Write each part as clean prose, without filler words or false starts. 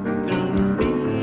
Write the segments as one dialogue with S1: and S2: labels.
S1: Through me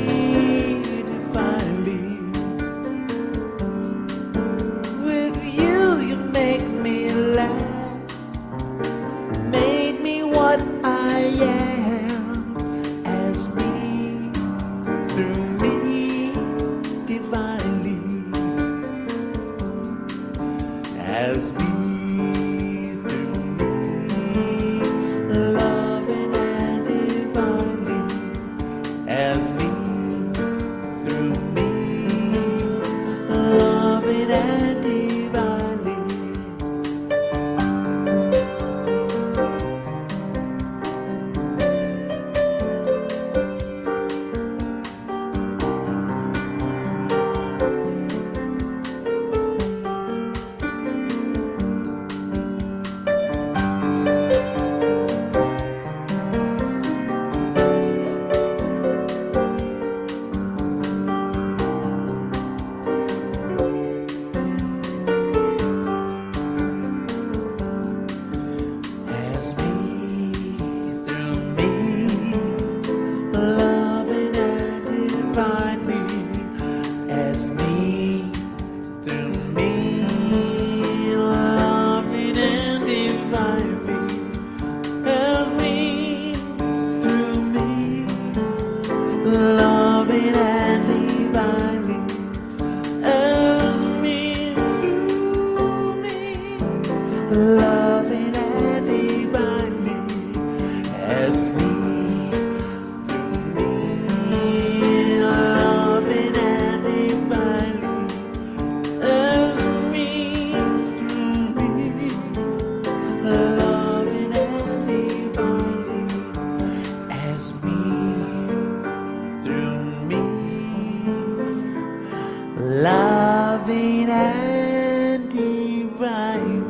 S1: loving and divinely.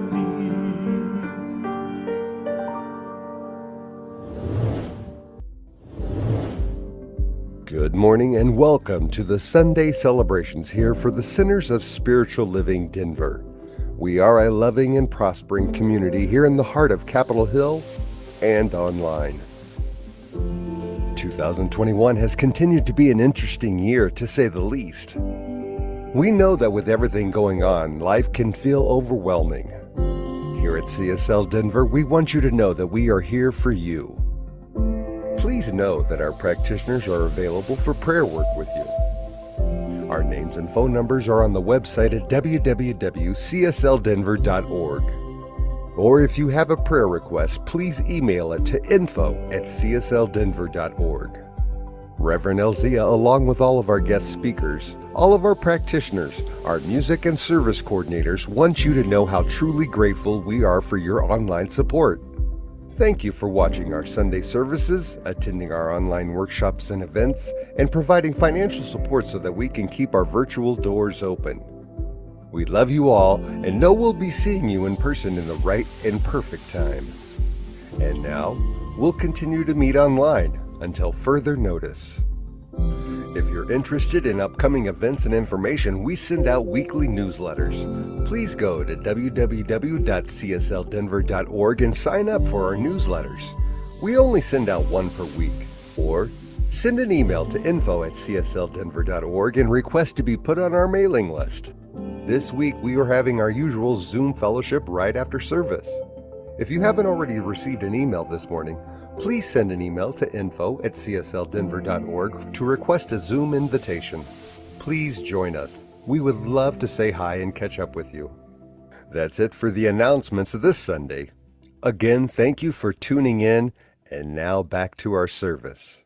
S2: Good morning and welcome to the Sunday celebrations here for the Centers of Spiritual Living Denver. We are a loving and prospering community here in the heart of Capitol Hill and online. 2021 has continued to be an interesting year, to say the least. We know that with everything going on, life can feel overwhelming. Here at CSL Denver, we want you to know that we are here for you. Please know that our practitioners are available for prayer work with you. Our names and phone numbers are on the website at www.cslddenver.org. Or if you have a prayer request, please email it to info@cslddenver.org. Reverend Elzia, along with all of our guest speakers, all of our practitioners, our music and service coordinators, want you to know how truly grateful we are for your online support. Thank you for watching our Sunday services, attending our online workshops and events, and providing financial support so that we can keep our virtual doors open. We love you all and know we'll be seeing you in person in the right and perfect time. And now, we'll continue to meet online until further notice. If you're interested in upcoming events and information, we send out weekly newsletters. Please go to www.cslddenver.org and sign up for our newsletters. We only send out one per week. Or send an email to info@cslddenver.org and request to be put on our mailing list. This week, we are having our usual Zoom fellowship right after service. If you haven't already received an email this morning, please send an email to info@cslddenver.org to request a Zoom invitation. Please join us. We would love to say hi and catch up with you. That's it for the announcements of this Sunday. Again, thank you for tuning in, and now back to our service.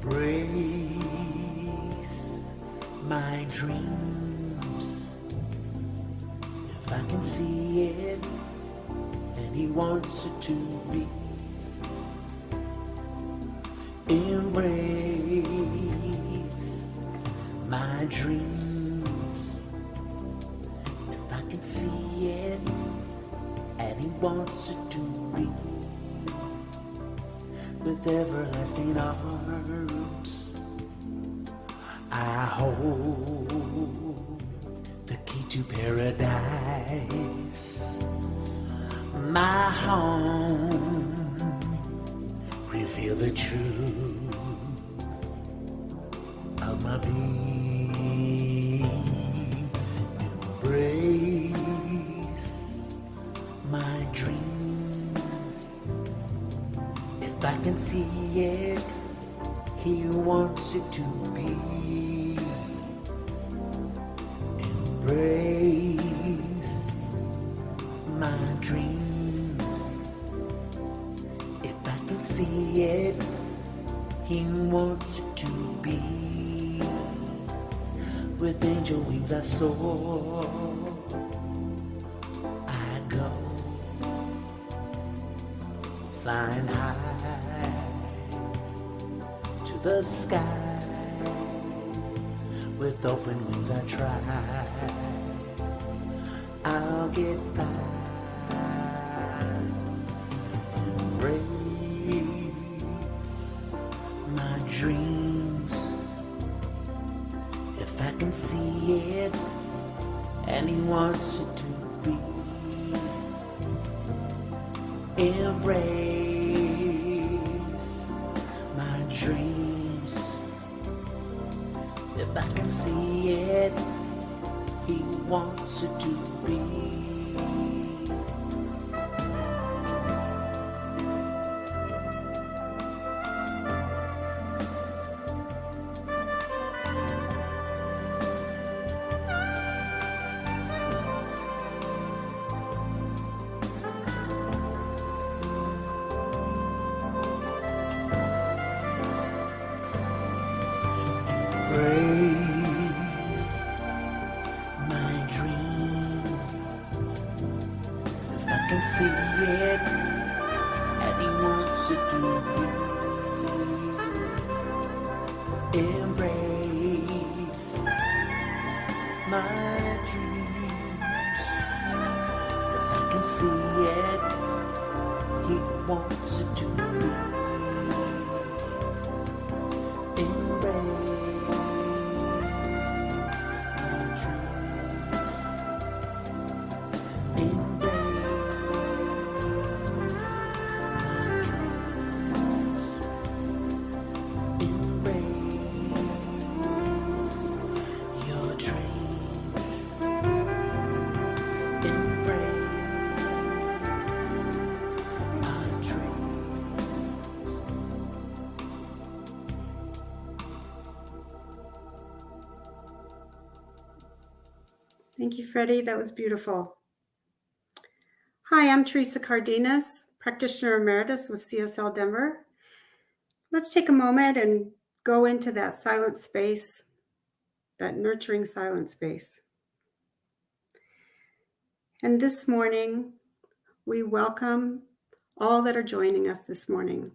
S1: Embrace my dreams. If I can see it, and He wants it to be. Embrace my dreams. If I can see it, and He wants it to be. With everlasting arms, I hold the key to paradise. My home, reveal the truth of my being. Embrace my dreams. If I can see it, He wants it to be. Embrace my dreams. If I can see it, He wants it to be. With angel wings I soar, I go, flying high to the sky. With open wings I try, I'll get by. Embrace my dreams. If I can see it, and He wants it to be. Embrace my dreams. If I can see it, He wants it to be. can see it, and he wants it to be. Embrace my dreams. If I can see it, he wants it to be. Embrace my dreams. Embrace my dreams. Embrace your dreams. Embrace my dreams.
S3: Thank you, Freddy. That was beautiful. Hi, I'm Teresa Cardenas, Practitioner Emeritus with CSL Denver. Let's take a moment and go into that silent space, that nurturing silent space. And this morning, we welcome all that are joining us this morning,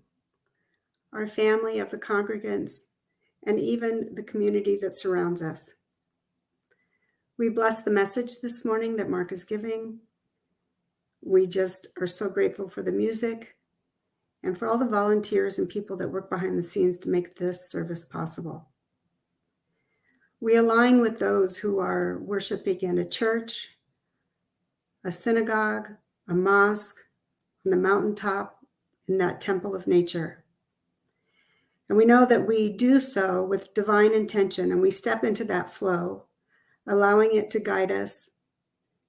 S3: our family of the congregants, and even the community that surrounds us. We bless the message this morning that Mark is giving. We just are so grateful for the music and for all the volunteers and people that work behind the scenes to make this service possible. We align with those who are worshiping in a church, a synagogue, a mosque, on the mountaintop, in that temple of nature. And we know that we do so with divine intention, and we step into that flow, allowing it to guide us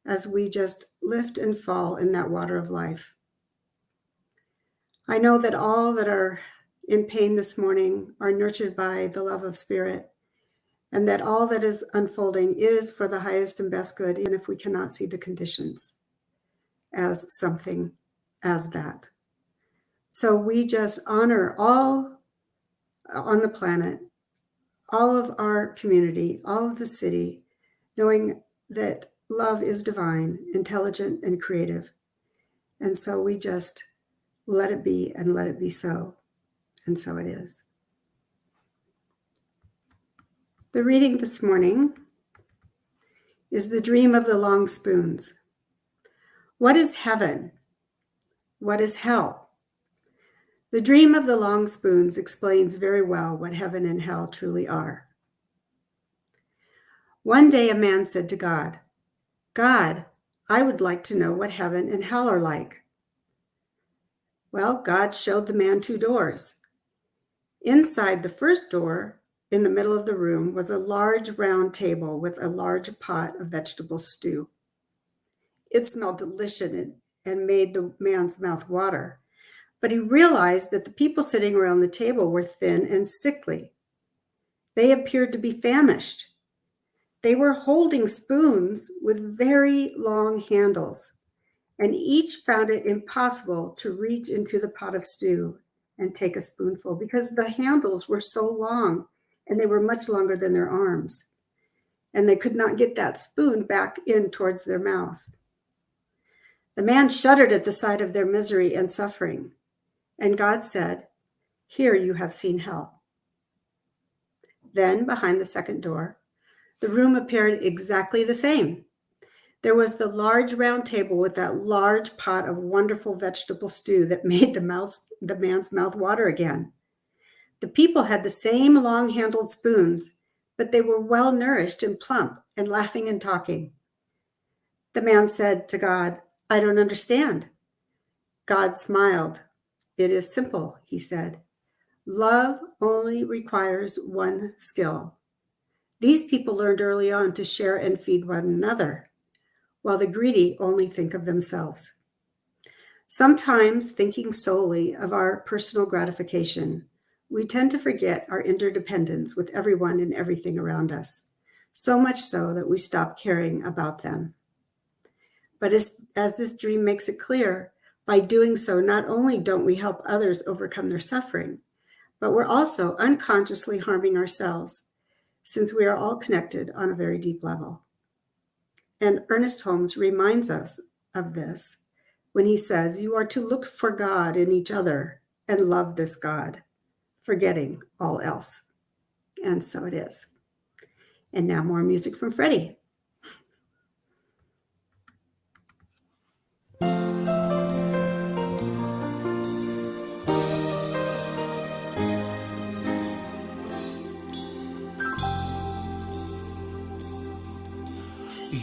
S3: as we just lift and fall in that water of life. I know that all that are in pain this morning are nurtured by the love of Spirit, and that all that is unfolding is for the highest and best good, even if we cannot see the conditions as something as that. So we just honor all on the planet, all of our community, all of the city, knowing that love is divine, intelligent, and creative. And so we just let it be and let it be so. And so it is. The reading this morning is The Dream of the Long Spoons. What is heaven? What is hell? The Dream of the Long Spoons explains very well what heaven and hell truly are. One day a man said to God, "God, I would like to know what heaven and hell are like." Well, God showed the man two doors. Inside the first door, in the middle of the room, was a large round table with a large pot of vegetable stew. It smelled delicious and made the man's mouth water. But he realized that the people sitting around the table were thin and sickly. They appeared to be famished. They were holding spoons with very long handles, and each found it impossible to reach into the pot of stew and take a spoonful because the handles were so long and they were much longer than their arms, and they could not get that spoon back in towards their mouth. The man shuddered at the sight of their misery and suffering, and God said, "Here you have seen hell." Then, behind the second door, the room appeared exactly the same. There was the large round table with that large pot of wonderful vegetable stew that made the man's mouth water again. The people had the same long-handled spoons, but they were well-nourished and plump and laughing and talking. The man said to God, "I don't understand." God smiled. "It is simple," he said. "Love only requires one skill. These people learned early on to share and feed one another, while the greedy only think of themselves. Sometimes, thinking solely of our personal gratification, we tend to forget our interdependence with everyone and everything around us, so much so that we stop caring about them. But as this dream makes it clear, by doing so, not only don't we help others overcome their suffering, but we're also unconsciously harming ourselves, since we are all connected on a very deep level. And Ernest Holmes reminds us of this when he says, "You are to look for God in each other and love this God, forgetting all else." And so it is. And now more music from Freddy.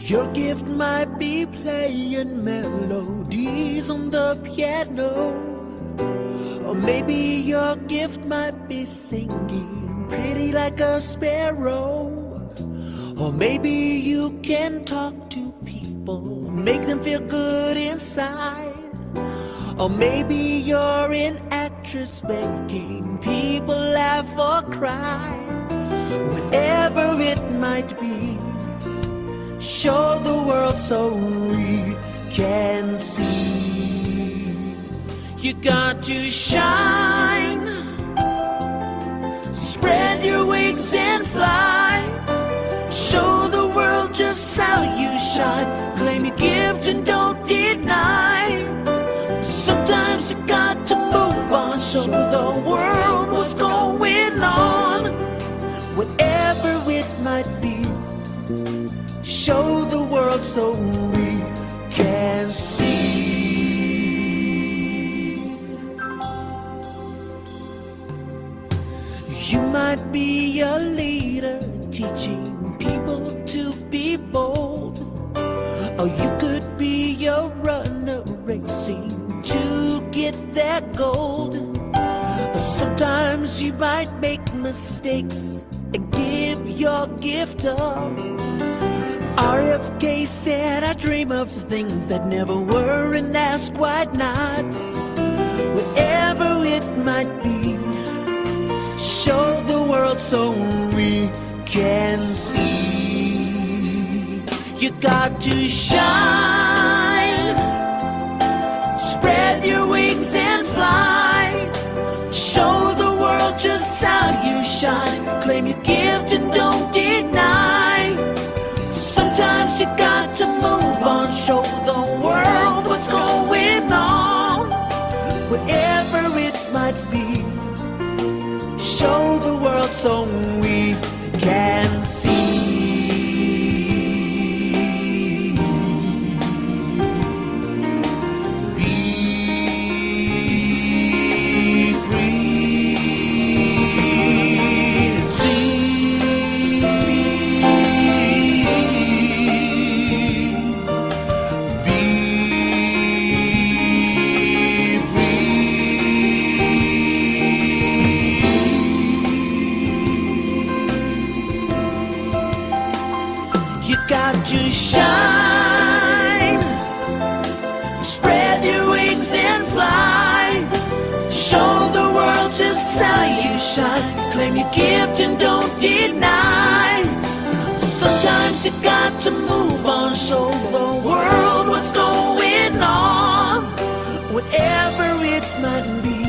S1: Your gift might be playing melodies on the piano, or maybe your gift might be singing pretty like a sparrow, or maybe you can talk to people, make them feel good inside, or maybe you're an actress making people laugh or cry. Whatever it might be, show the world so we can see. You got to shine, spread your wings and fly. Show the world just how you shine. Claim your gift and don't deny. Sometimes you got to move on, show the world what's going on. Whatever it might be, show the world so we can see. You might be a leader, teaching people to be bold, or you could be a runner racing to get that gold. Or sometimes you might make mistakes and give your gift up. RFK said, I dream of things that never were and ask why nots. Whatever it might be, show the world so we can see. You got to shine, spread your wings and fly. Show the world just how you shine. Claim your gift and don't deny. Sometimes you got to move on, show the world what's going on. Whatever it might be, show the world so we can see. Be free, see, be got to shine, spread your wings and fly. Show the world just how you shine. Claim your gift and don't deny. Sometimes you got to move on, show the world what's going on. Whatever it might be,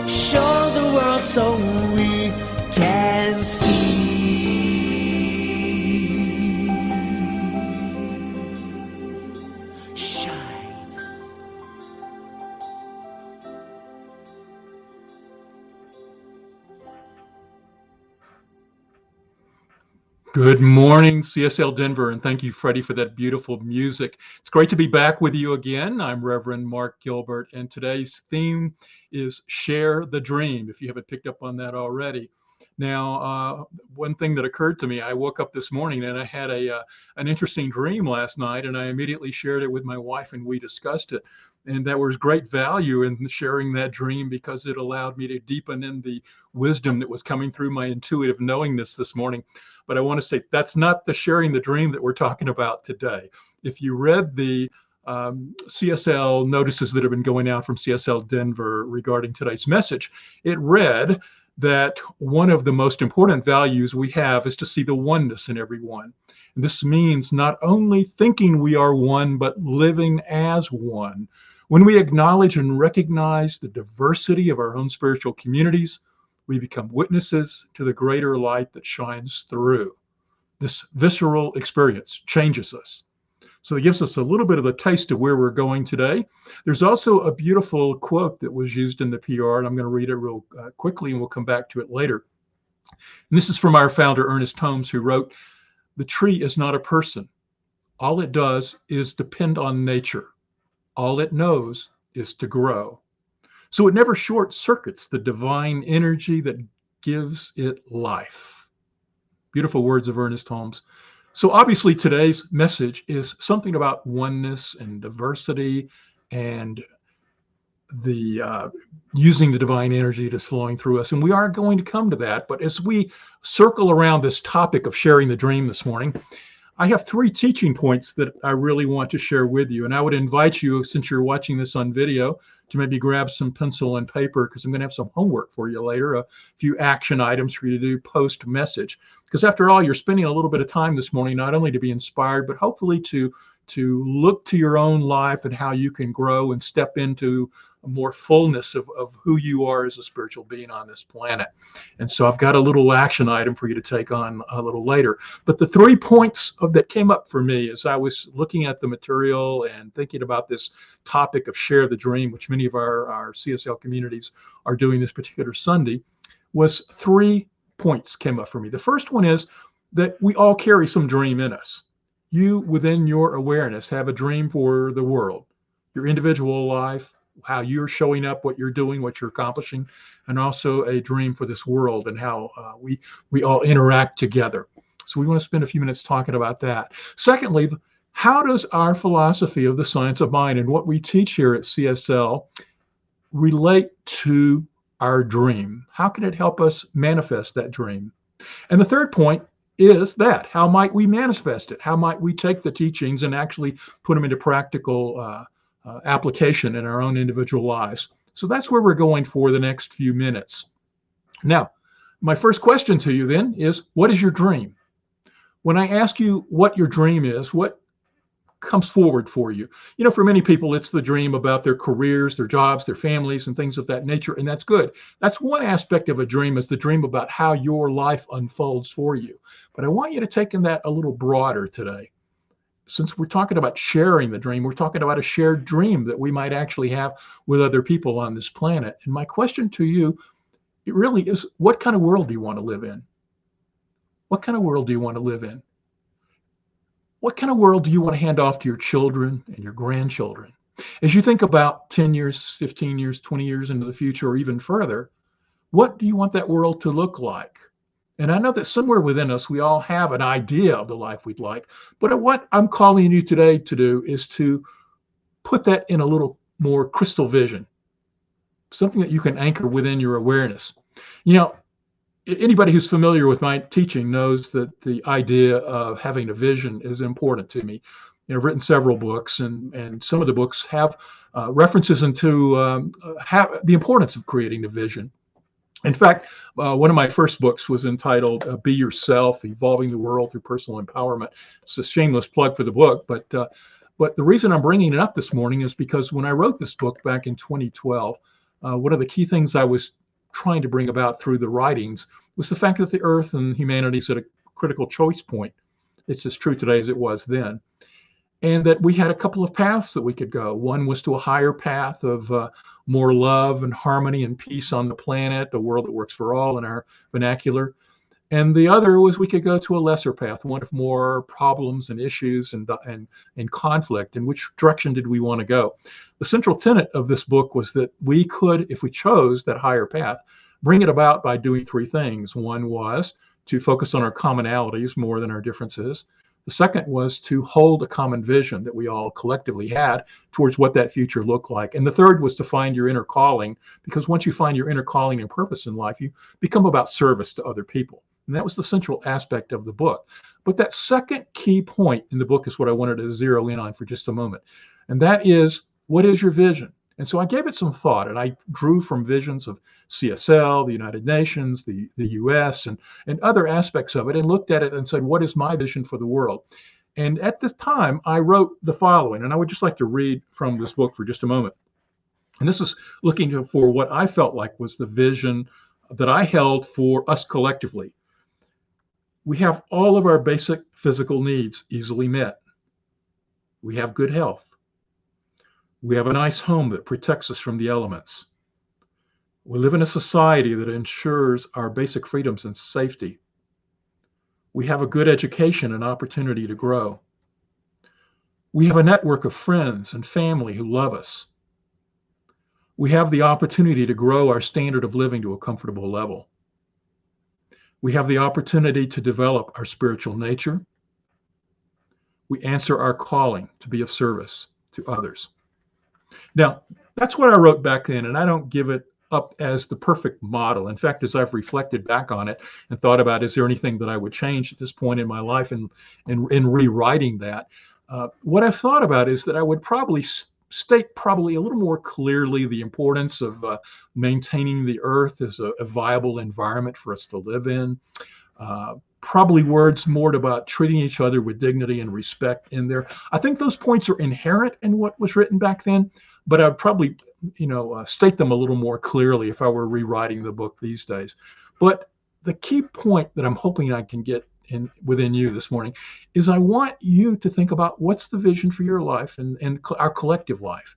S1: show the world so we can see.
S4: Good morning, CSL Denver, and thank you, Freddy, for that beautiful music. It's great to be back with you again. I'm Reverend Mark Gilbert, and today's theme is Share the Dream, if you haven't picked up on that already. Now, one thing that occurred to me, I woke up this morning and I had an interesting dream last night, and I immediately shared it with my wife and we discussed it. And there was great value in sharing that dream because it allowed me to deepen in the wisdom that was coming through my intuitive knowingness this morning. But I want to say that's not the sharing the dream that we're talking about today. If you read the CSL notices that have been going out from CSL Denver regarding today's message, it read that one of the most important values we have is to see the oneness in everyone. And this means not only thinking we are one, but living as one. When we acknowledge and recognize the diversity of our own spiritual communities, we become witnesses to the greater light that shines through. This visceral experience changes us. So it gives us a little bit of a taste of where we're going today. There's also a beautiful quote that was used in the PR, and I'm going to read it real quickly, and we'll come back to it later. And this is from our founder, Ernest Holmes, who wrote, "The tree is not a person. All it does is depend on nature. All it knows is to grow. So it never short circuits the divine energy that gives it life." Beautiful words of Ernest Holmes. So obviously today's message is something about oneness and diversity and the using the divine energy that's flowing through us. And we are going to come to that. But as we circle around this topic of sharing the dream this morning, I have 3 teaching points that I really want to share with you. And I would invite you, since you're watching this on video, to maybe grab some pencil and paper, because I'm going to have some homework for you later, a few action items for you to do post-message. Because after all, you're spending a little bit of time this morning, not only to be inspired, but hopefully to look to your own life and how you can grow and step into more fullness of who you are as a spiritual being on this planet. And so I've got a little action item for you to take on a little later. But the 3 points that came up for me as I was looking at the material and thinking about this topic of share the dream, which many of our CSL communities are doing this particular Sunday, was 3 points came up for me. The first one is that we all carry some dream in us. You, within your awareness, have a dream for the world, your individual life, how you're showing up, what you're doing, what you're accomplishing, and also a dream for this world and how we all interact together. So we want to spend a few minutes talking about that. Secondly, how does our philosophy of the science of mind and what we teach here at CSL relate to our dream? How can it help us manifest that dream? And the third point is that, how might we manifest it? How might we take the teachings and actually put them into practical application in our own individual lives? So that's where we're going for the next few minutes. Now, my first question to you then is, what is your dream? When I ask you what your dream is, what comes forward for you? You know, for many people, it's the dream about their careers, their jobs, their families, and things of that nature, and that's good. That's one aspect of a dream, is the dream about how your life unfolds for you. But I want you to take that a little broader today. Since we're talking about sharing the dream, we're talking about a shared dream that we might actually have with other people on this planet. And my question to you, it really is, what kind of world do you want to live in? What kind of world do you want to live in? What kind of world do you want to hand off to your children and your grandchildren? As you think about 10 years, 15 years, 20 years into the future, or even further, what do you want that world to look like? And I know that somewhere within us, we all have an idea of the life we'd like. But what I'm calling you today to do is to put that in a little more crystal vision, something that you can anchor within your awareness. You know, anybody who's familiar with my teaching knows that the idea of having a vision is important to me. You know, I've written several books, and some of the books have references into the importance of creating a vision. In fact, one of my first books was entitled Be Yourself, Evolving the World Through Personal Empowerment. It's a shameless plug for the book, but the reason I'm bringing it up this morning is because when I wrote this book back in 2012, one of the key things I was trying to bring about through the writings was the fact that the earth and humanity is at a critical choice point. It's as true today as it was then. And that we had a couple of paths that we could go. One was to a higher path of more love and harmony and peace on the planet, a world that works for all in our vernacular. And the other was we could go to a lesser path, one of more problems and issues and conflict. In which direction did we want to go? The central tenet of this book was that we could, if we chose that higher path, bring it about by doing 3 things. One was to focus on our commonalities more than our differences. The second was to hold a common vision that we all collectively had towards what that future looked like. And the third was to find your inner calling, because once you find your inner calling and purpose in life, you become about service to other people. And that was the central aspect of the book. But that second key point in the book is what I wanted to zero in on for just a moment. And that is, what is your vision? And so I gave it some thought, and I drew from visions of CSL, the United Nations, the US, and other aspects of it, and looked at it and said, what is my vision for the world? And at this time, I wrote the following, and I would just like to read from this book for just a moment. And this is looking for what I felt like was the vision that I held for us collectively. We have all of our basic physical needs easily met. We have good health. We have a nice home that protects us from the elements. We live in a society that ensures our basic freedoms and safety. We have a good education and opportunity to grow. We have a network of friends and family who love us. We have the opportunity to grow our standard of living to a comfortable level. We have the opportunity to develop our spiritual nature. We answer our calling to be of service to others. Now, that's what I wrote back then, and I don't give it up as the perfect model. In fact, as I've reflected back on it and thought about, is there anything that I would change at this point in my life in rewriting that? What I've thought about is that I would probably state a little more clearly the importance of maintaining the earth as a viable environment for us to live in. Probably words more about treating each other with dignity and respect in there. I think those points are inherent in what was written back then, but I'd probably, state them a little more clearly if I were rewriting the book these days. But the key point that I'm hoping I can get within you this morning is I want you to think about what's the vision for your life and our collective life.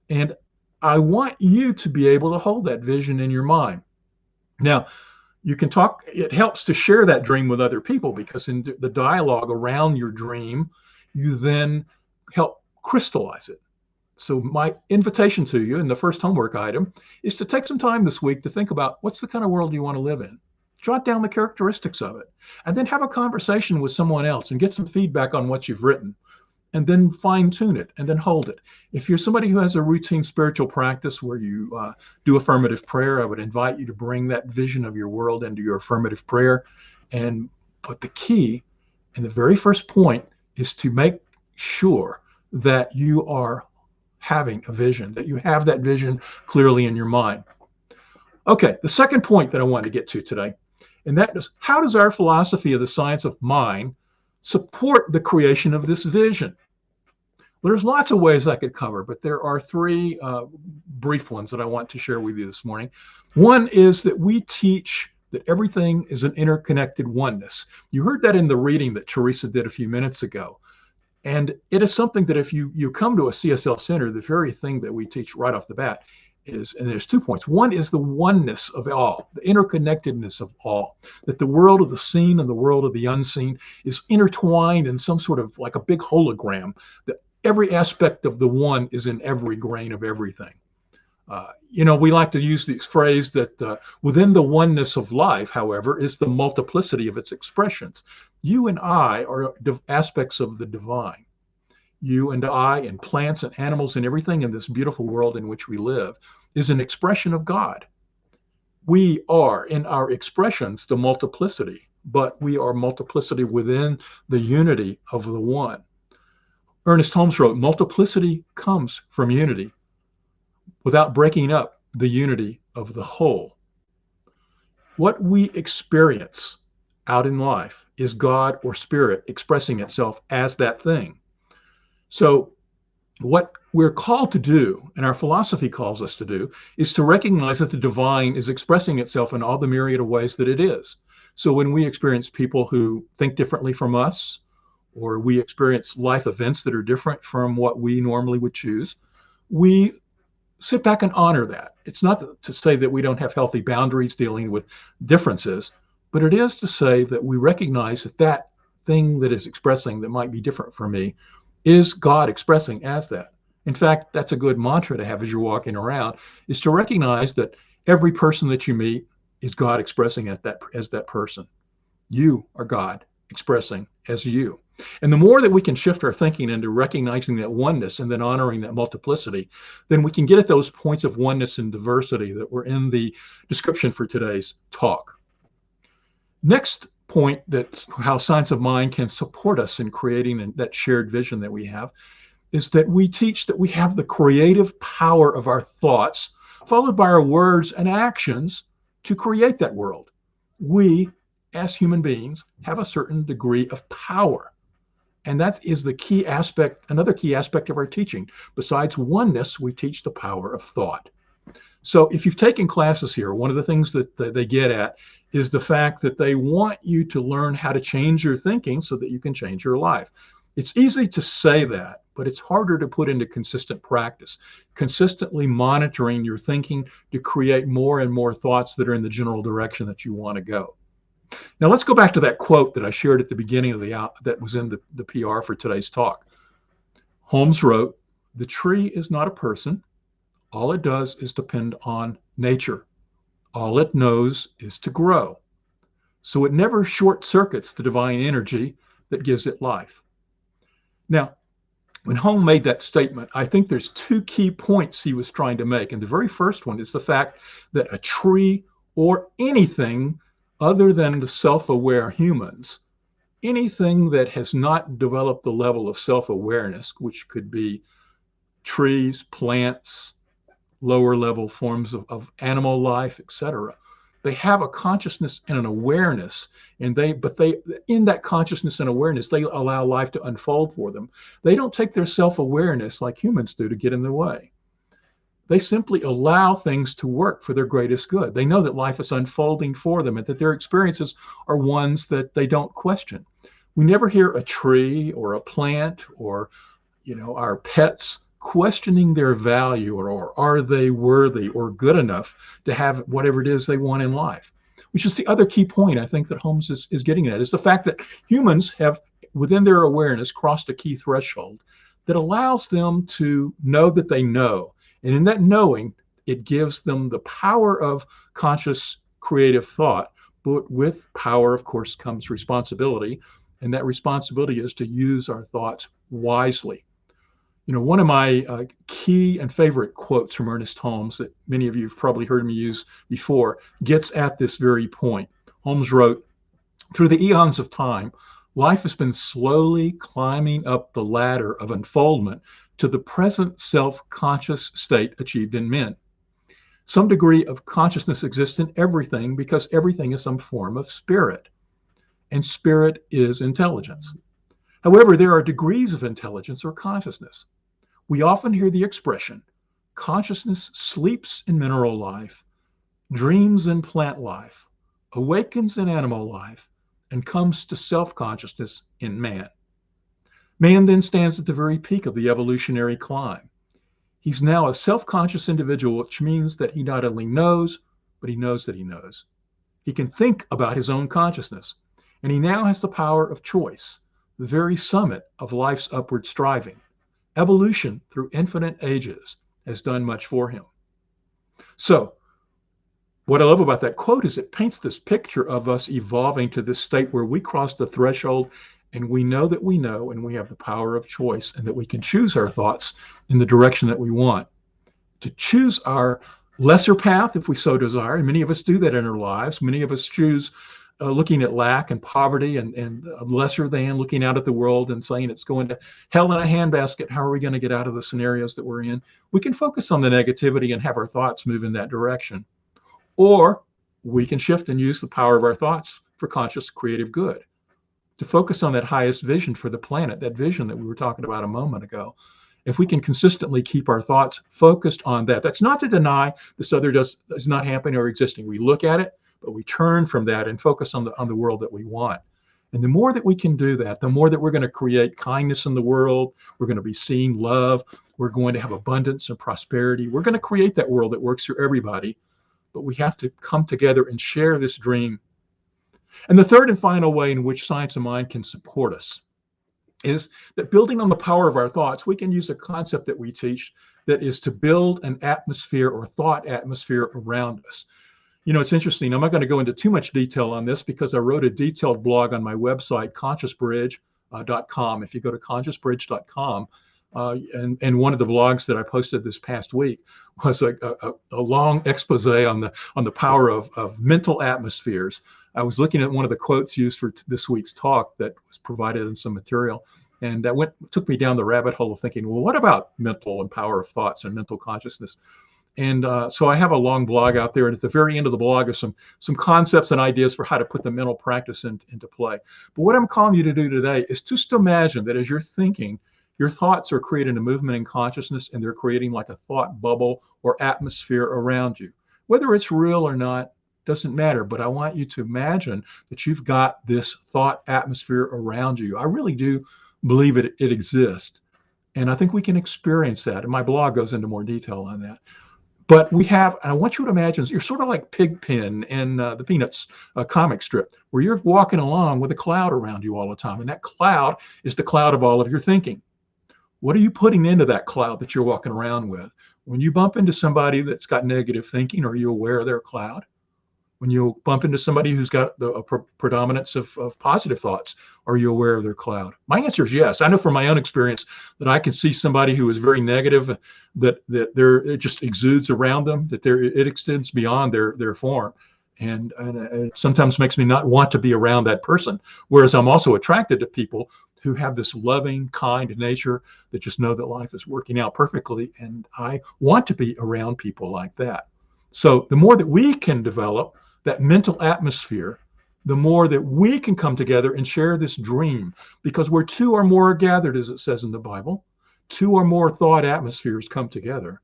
S4: And I want you to be able to hold that vision in your mind. Now, you can talk, it helps to share that dream with other people, because in the dialogue around your dream, you then help crystallize it. So my invitation to you in the first homework item is to take some time this week to think about what's the kind of world you want to live in. Jot down the characteristics of it, and then have a conversation with someone else and get some feedback on what you've written, and then fine tune it and then hold it. If you're somebody who has a routine spiritual practice where you do affirmative prayer, I would invite you to bring that vision of your world into your affirmative prayer. But the key and the very first point is to make sure that you are having a vision, that you have that vision clearly in your mind. Okay, the second point that I wanted to get to today, and that is, how does our philosophy of the science of mind support the creation of this vision? Well, there's lots of ways I could cover, but there are three brief ones that I want to share with you this morning. One is that we teach that everything is an interconnected oneness. You heard that in the reading that Teresa did a few minutes ago. And it is something that if you come to a CSL center, the very thing that we teach right off the bat is, and there's 2 points. One is the oneness of all, the interconnectedness of all, that the world of the seen and the world of the unseen is intertwined in some sort of like a big hologram, that every aspect of the one is in every grain of everything. We like to use the phrase that within the oneness of life, however, is the multiplicity of its expressions. You and I are aspects of the divine. You and I and plants and animals and everything in this beautiful world in which we live is an expression of God. We are, in our expressions, the multiplicity, but we are multiplicity within the unity of the one. Ernest Holmes wrote, multiplicity comes from unity without breaking up the unity of the whole. What we experience out in life is God or spirit expressing itself as that thing. So what we're called to do, and our philosophy calls us to do, is to recognize that the divine is expressing itself in all the myriad of ways that it is. So when we experience people who think differently from us, or we experience life events that are different from what we normally would choose, we sit back and honor that. It's not to say that we don't have healthy boundaries dealing with differences, but it is to say that we recognize that that thing that is expressing that might be different from me is God expressing as that. In fact, that's a good mantra to have as you're walking around, is to recognize that every person that you meet is God expressing as that person. You are God expressing as you. And the more that we can shift our thinking into recognizing that oneness and then honoring that multiplicity, then we can get at those points of oneness and diversity that were in the description for today's talk. Next point, that's how science of mind can support us in creating that shared vision that we have, is that we teach that we have the creative power of our thoughts, followed by our words and actions, to create that world. We, as human beings, have a certain degree of power. And that is the key aspect, another key aspect of our teaching. Besides oneness, we teach the power of thought. So if you've taken classes here, one of the things that they get at is the fact that they want you to learn how to change your thinking so that you can change your life. It's easy to say that, but it's harder to put into consistent practice, consistently monitoring your thinking to create more and more thoughts that are in the general direction that you want to go. Now let's go back to that quote that I shared at the beginning of that was in the PR for today's talk. Holmes wrote, "The tree is not a person. All it does is depend on nature. All it knows is to grow. So it never short circuits the divine energy that gives it life." Now, when Holmes made that statement, I think there's two key points he was trying to make. And the very first one is the fact that a tree or anything other than the self-aware humans, anything that has not developed the level of self-awareness, which could be trees, plants, lower level forms of animal life, etc., they have a consciousness and an awareness, and they in that consciousness and awareness, they allow life to unfold for them. They don't take their self-awareness like humans do to get in the way. They simply allow things to work for their greatest good. They know that life is unfolding for them and that their experiences are ones that they don't question. We never hear a tree or a plant or, our pets questioning their value or are they worthy or good enough to have whatever it is they want in life, which is the other key point I think that Holmes is getting at, is the fact that humans have, within their awareness, crossed a key threshold that allows them to know that they know. And in that knowing, it gives them the power of conscious creative thought, but with power, of course, comes responsibility. And that responsibility is to use our thoughts wisely. One of my key and favorite quotes from Ernest Holmes that many of you have probably heard me use before gets at this very point. Holmes wrote, "Through the eons of time, life has been slowly climbing up the ladder of unfoldment to the present self-conscious state achieved in men. Some degree of consciousness exists in everything because everything is some form of spirit, and spirit is intelligence. However, there are degrees of intelligence or consciousness. We often hear the expression, consciousness sleeps in mineral life, dreams in plant life, awakens in animal life, and comes to self-consciousness in man. Man then stands at the very peak of the evolutionary climb. He's now a self-conscious individual, which means that he not only knows, but he knows that he knows. He can think about his own consciousness, and he now has the power of choice, the very summit of life's upward striving. Evolution through infinite ages has done much for him." So, what I love about that quote is it paints this picture of us evolving to this state where we cross the threshold and we know that we know, and we have the power of choice, and that we can choose our thoughts in the direction that we want. To choose our lesser path if we so desire, and many of us do that in our lives. Many of us choose looking at lack and poverty and lesser than, looking out at the world and saying it's going to hell in a handbasket. How are we going to get out of the scenarios that we're in? We can focus on the negativity and have our thoughts move in that direction. Or we can shift and use the power of our thoughts for conscious creative good, to focus on that highest vision for the planet, that vision that we were talking about a moment ago. If we can consistently keep our thoughts focused on that, that's not to deny this other is not happening or existing. We look at it, but we turn from that and focus on the world that we want. And the more that we can do that, the more that we're going to create kindness in the world. We're going to be seeing love. We're going to have abundance and prosperity. We're going to create that world that works for everybody. But we have to come together and share this dream. And the third and final way in which science of mind can support us is that, building on the power of our thoughts, we can use a concept that we teach that is to build an atmosphere or thought atmosphere around us. It's interesting. I'm not going to go into too much detail on this because I wrote a detailed blog on my website, consciousbridge.com. If you go to consciousbridge.com, and one of the blogs that I posted this past week was a long expose on the power of mental atmospheres. I was looking at one of the quotes used for this week's talk that was provided in some material, and that took me down the rabbit hole of thinking, well, what about mental and power of thoughts and mental consciousness? And so I have a long blog out there, and at the very end of the blog are some concepts and ideas for how to put the mental practice into play. But what I'm calling you to do today is just imagine that as you're thinking, your thoughts are creating a movement in consciousness, and they're creating like a thought bubble or atmosphere around you. Whether it's real or not doesn't matter, but I want you to imagine that you've got this thought atmosphere around you. I really do believe it exists. And I think we can experience that. And my blog goes into more detail on that. But we have, and I want you to imagine, you're sort of like Pigpen in the Peanuts comic strip, where you're walking along with a cloud around you all the time. And that cloud is the cloud of all of your thinking. What are you putting into that cloud that you're walking around with? When you bump into somebody that's got negative thinking, are you aware of their cloud? When you bump into somebody who's got the predominance of positive thoughts, are you aware of their cloud? My answer is yes. I know from my own experience that I can see somebody who is very negative, that it just exudes around them, that it extends beyond their form. And it sometimes makes me not want to be around that person. Whereas I'm also attracted to people who have this loving, kind nature that just know that life is working out perfectly. And I want to be around people like that. So the more that we can develop that mental atmosphere, the more that we can come together and share this dream. Because where two or more are gathered, as it says in the Bible, two or more thought atmospheres come together,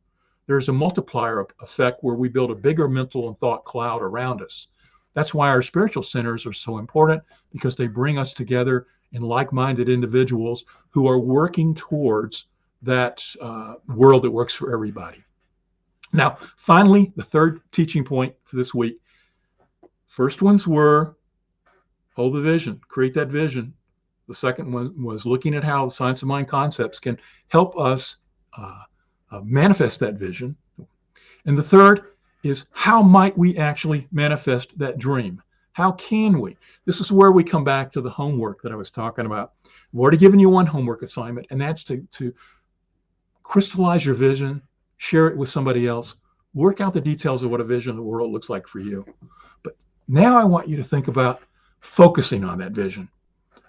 S4: there's a multiplier effect where we build a bigger mental and thought cloud around us. That's why our spiritual centers are so important, because they bring us together in like-minded individuals who are working towards that world that works for everybody. Now, finally, the third teaching point for this week. First ones were hold the vision, create that vision. The second one was looking at how the science of mind concepts can help us manifest that vision. And the third is how might we actually manifest that dream? How can we? This is where we come back to the homework that I was talking about. I've already given you one homework assignment, and that's to crystallize your vision, share it with somebody else, work out the details of what a vision of the world looks like for you. But now I want you to think about focusing on that vision.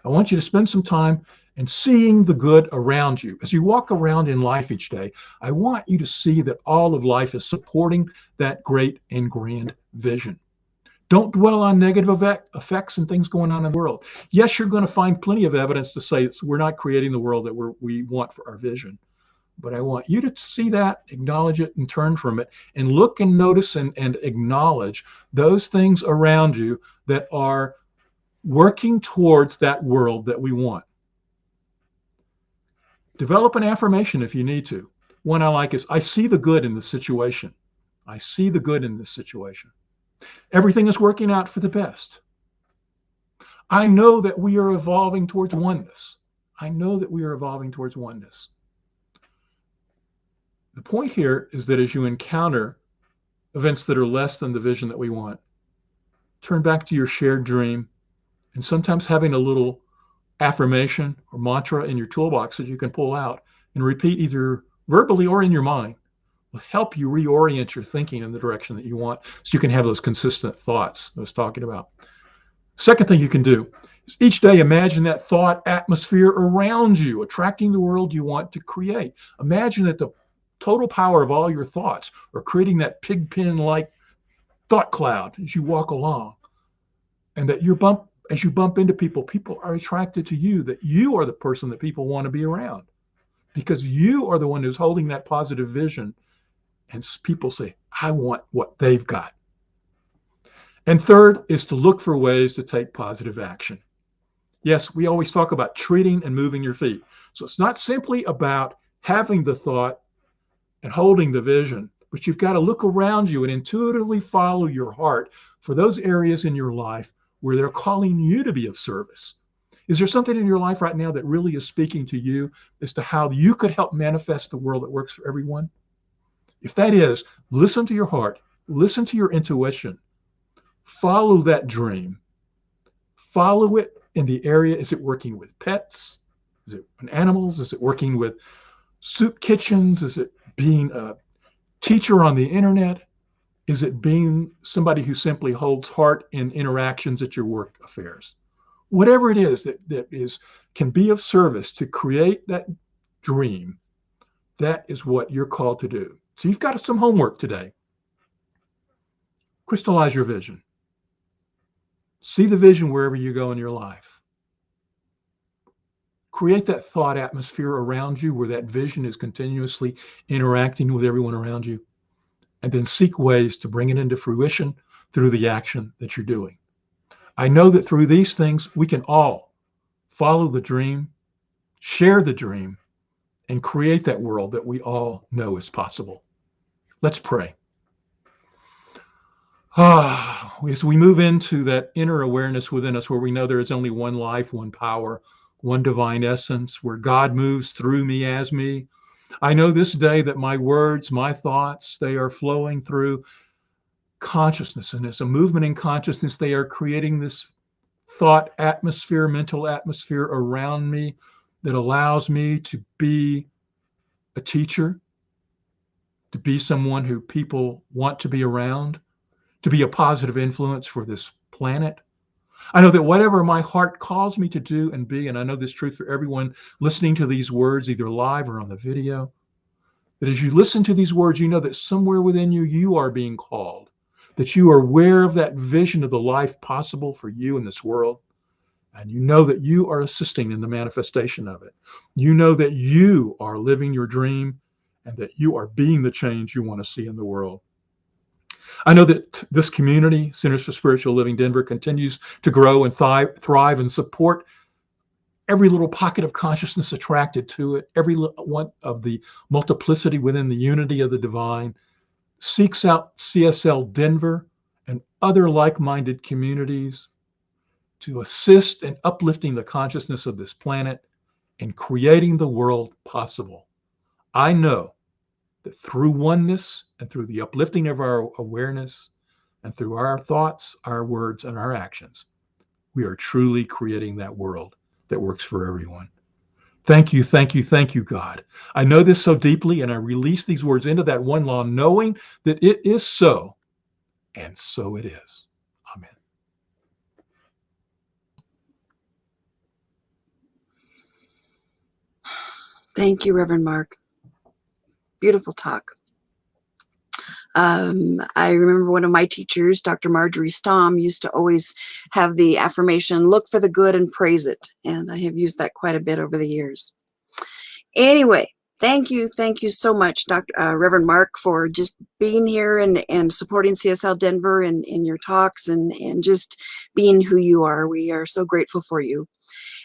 S4: I want you to spend some time and seeing the good around you. As you walk around in life each day, I want you to see that all of life is supporting that great and grand vision. Don't dwell on negative effects and things going on in the world. Yes, you're going to find plenty of evidence to say we're not creating the world that we want for our vision. But I want you to see that, acknowledge it, and turn from it, and look and notice and acknowledge those things around you that are working towards that world that we want. Develop an affirmation if you need to. One I like is, I see the good in this situation. I see the good in this situation. Everything is working out for the best. I know that we are evolving towards oneness. I know that we are evolving towards oneness. The point here is that as you encounter events that are less than the vision that we want, turn back to your shared dream, and sometimes having a little affirmation or mantra in your toolbox that you can pull out and repeat either verbally or in your mind will help you reorient your thinking in the direction that you want, so you can have those consistent thoughts I was talking about. Second thing you can do is each day imagine that thought atmosphere around you, attracting the world you want to create. Imagine that the total power of all your thoughts are creating that pigpen-like thought cloud as you walk along, and that as you bump into people, people are attracted to you, that you are the person that people want to be around, because you are the one who's holding that positive vision, and people say, I want what they've got. And third is to look for ways to take positive action. Yes, we always talk about treating and moving your feet. So it's not simply about having the thought and holding the vision, but you've got to look around you and intuitively follow your heart for those areas in your life where they're calling you to be of service. Is there something in your life right now that really is speaking to you as to how you could help manifest the world that works for everyone? If that is, listen to your heart, listen to your intuition, follow that dream, follow it in the area. Is it working with pets? Is it animals? Is it working with soup kitchens? Is it being a teacher on the internet? Is it being somebody who simply holds heart in interactions at your work affairs? Whatever it is that can be of service to create that dream, that is what you're called to do. So you've got some homework today. Crystallize your vision. See the vision wherever you go in your life. Create that thought atmosphere around you where that vision is continuously interacting with everyone around you. And then seek ways to bring it into fruition through the action that you're doing. I know that through these things, we can all follow the dream, share the dream, and create that world that we all know is possible. Let's pray. As we move into that inner awareness within us where we know there is only one life, one power, one divine essence, where God moves through me as me, I know this day that my words, my thoughts, they are flowing through consciousness, and as a movement in consciousness, they are creating this thought atmosphere, mental atmosphere around me that allows me to be a teacher, to be someone who people want to be around, to be a positive influence for this planet. I know that whatever my heart calls me to do and be, and I know this truth for everyone listening to these words, either live or on the video, that as you listen to these words, you know that somewhere within you, you are being called, that you are aware of that vision of the life possible for you in this world. And you know that you are assisting in the manifestation of it. You know that you are living your dream and that you are being the change you want to see in the world. I know that this community, Centers for Spiritual Living Denver, continues to grow and thrive and support every little pocket of consciousness attracted to it, every one of the multiplicity within the unity of the divine, seeks out CSL Denver and other like-minded communities to assist in uplifting the consciousness of this planet and creating the world possible. I know that through oneness and through the uplifting of our awareness and through our thoughts, our words, and our actions, we are truly creating that world that works for everyone. Thank you, thank you, thank you, God. I know this so deeply, and I release these words into that one law, knowing that it is so, and so it is. Amen.
S5: Thank you, Reverend Mark. Beautiful talk. I remember one of my teachers, Dr. Marjorie Stamm, used to always have the affirmation, look for the good and praise it. And I have used that quite a bit over the years. Anyway, thank you so much, Reverend Mark, for just being here and supporting CSL Denver in your talks and just being who you are. We are so grateful for you.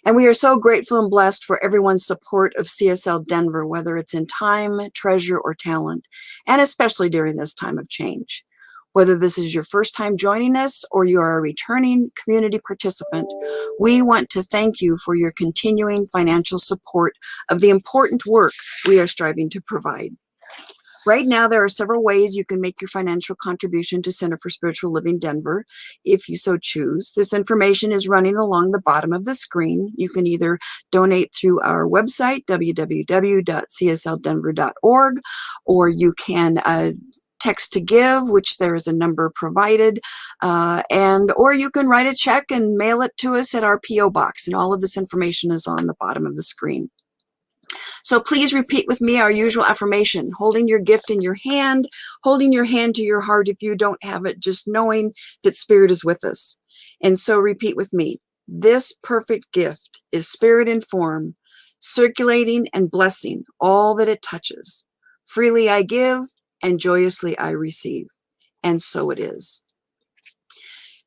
S5: And we are so grateful and blessed for everyone's support of CSL Denver, whether it's in time, treasure, or talent, and especially during this time of change. Whether this is your first time joining us or you are a returning community participant, we want to thank you for your continuing financial support of the important work we are striving to provide. Right now, there are several ways you can make your financial contribution to Center for Spiritual Living Denver, if you so choose. This information is running along the bottom of the screen. You can either donate through our website, www.csldenver.org, or you can text to give, which there is a number provided, or you can write a check and mail it to us at our P.O. box, and all of this information is on the bottom of the screen. So please repeat with me our usual affirmation, holding your gift in your hand, holding your hand to your heart if you don't have it, just knowing that Spirit is with us. And so repeat with me, this perfect gift is Spirit in form, circulating and blessing all that it touches. Freely I give and joyously I receive. And so it is.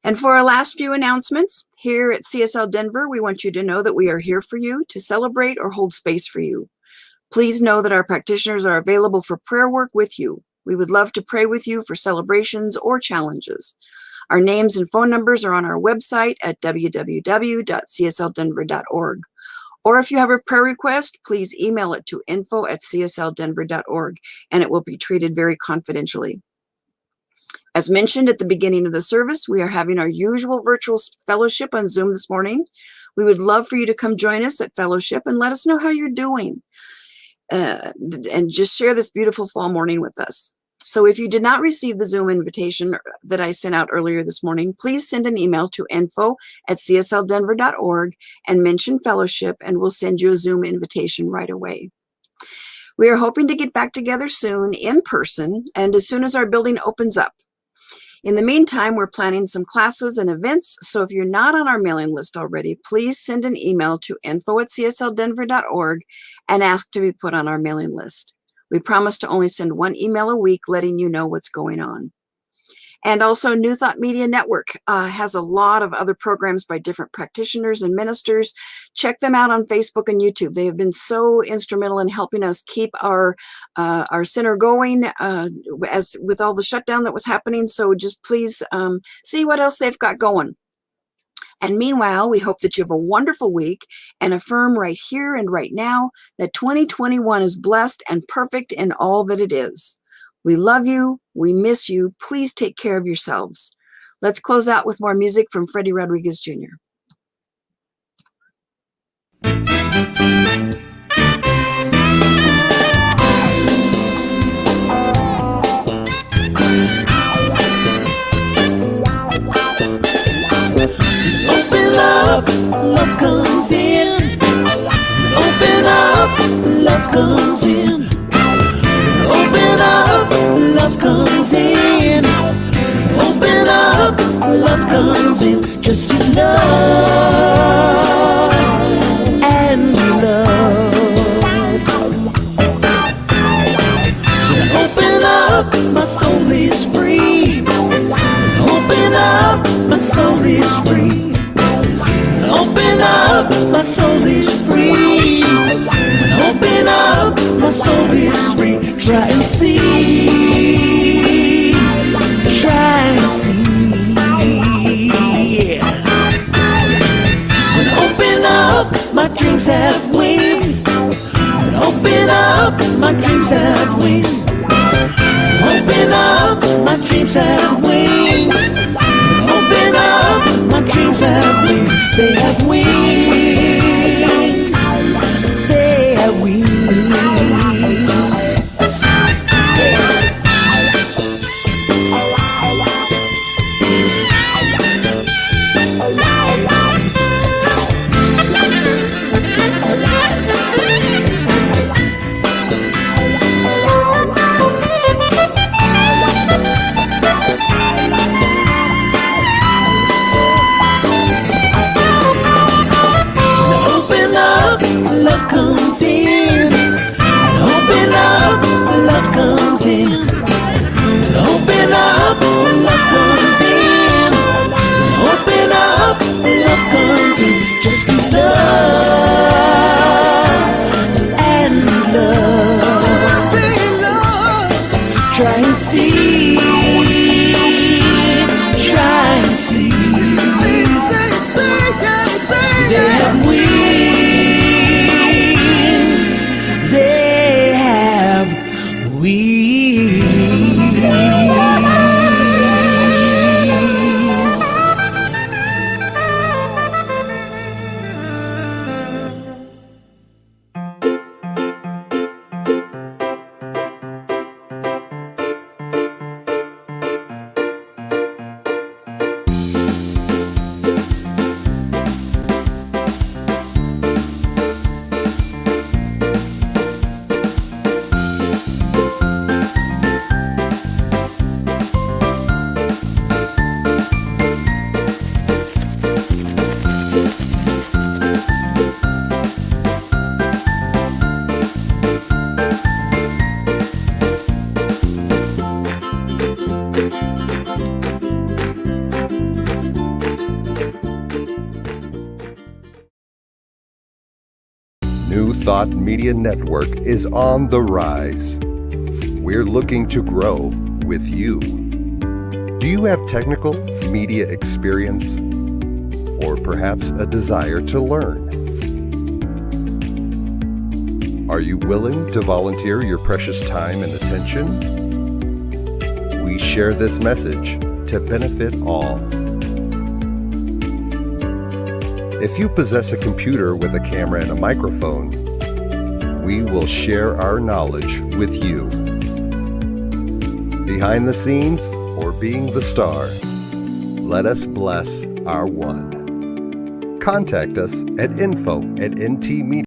S5: And for our last few announcements, here at CSL Denver, we want you to know that we are here for you to celebrate or hold space for you. Please know that our practitioners are available for prayer work with you. We would love to pray with you for celebrations or challenges. Our names and phone numbers are on our website at www.csldenver.org. Or if you have a prayer request, please email it to info@csldenver.org, and it will be treated very confidentially. As mentioned at the beginning of the service, we are having our usual virtual fellowship on Zoom this morning. We would love for you to come join us at fellowship and let us know how you're doing. And just share this beautiful fall morning with us. So if you did not receive the Zoom invitation that I sent out earlier this morning, please send an email to info@csldenver.org and mention fellowship, and we'll send you a Zoom invitation right away. We are hoping to get back together soon in person and as soon as our building opens up. In the meantime, we're planning some classes and events, so if you're not on our mailing list already, please send an email to info@csldenver.org and ask to be put on our mailing list. We promise to only send one email a week letting you know what's going on. And also New Thought Media Network has a lot of other programs by different practitioners and ministers. Check them out on Facebook and YouTube. They have been so instrumental in helping us keep our center going as with all the shutdown that was happening. So just please see what else they've got going. And meanwhile, we hope that you have a wonderful week and affirm right here and right now that 2021 is blessed and perfect in all that it is. We love you. We miss you. Please take care of yourselves. Let's close out with more music from Freddy Rodriguez Jr.
S1: Love comes in. Open up, love comes in. Open up, love comes in. Open up, love comes in. Just you love and love. Open up, my soul is free. Open up, my soul is free. Open up, my soul is free. Open up, my soul is free. Try and see. Try and see. Yeah. When open up, my dreams have wings. When open up, my dreams have wings. Open up, my dreams have wings. Open up, my dreams have wings. They have wings. They have wings. Love comes in. Open up, love comes in. Open up, love comes in. Open up, love comes in. Just love and love. Try and see. Try and see. They have wings. They have wings.
S2: New Thought Media Network is on the rise. We're looking to grow with you. Do you have technical media experience or perhaps a desire to learn? Are you willing to volunteer your precious time and attention? We share this message to benefit all. If you possess a computer with a camera and a microphone, we will share our knowledge with you. Behind the scenes or being the star, let us bless our one. Contact us at info@ntmedia.com.